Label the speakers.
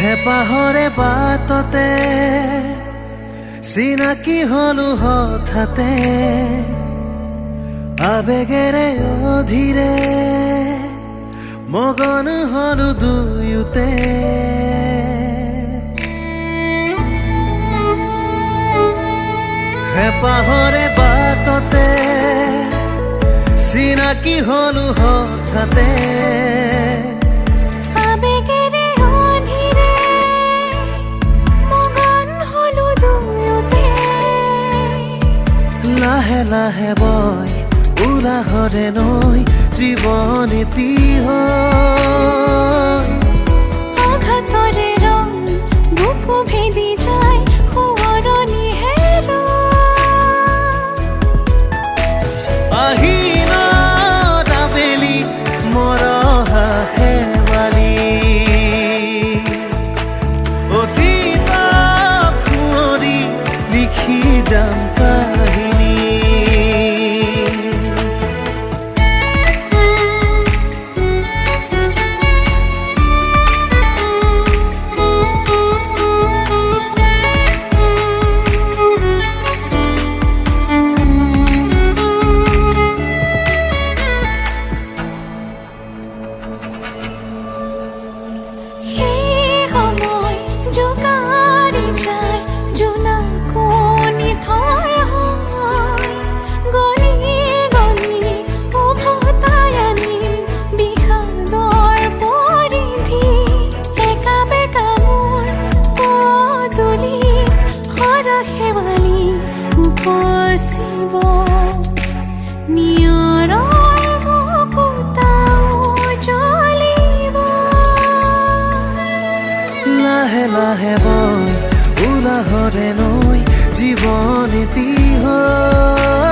Speaker 1: হেঁপাহৰে বাটতে চিনাকি হলো হঠাতে আবেগেৰে অধীৰে মগন হলো দুয়োতে হেঁপাহৰে বাটতে চিনাকি হলো হঠাতে লাহে লাহে বয় উলাহৰে নৈ জীৱন এটি হয়
Speaker 2: আঘাতৰে ৰং বুকু ভেদি যায় সোঁৱৰণি হেৰা
Speaker 1: আহিন আবেলি মৰহা শেৱালি অতীত খুঁৱৰি লিখি যাম কাহিনী লাহে লাহে বয় উলাহৰে নৈ জীৱন এটি হয়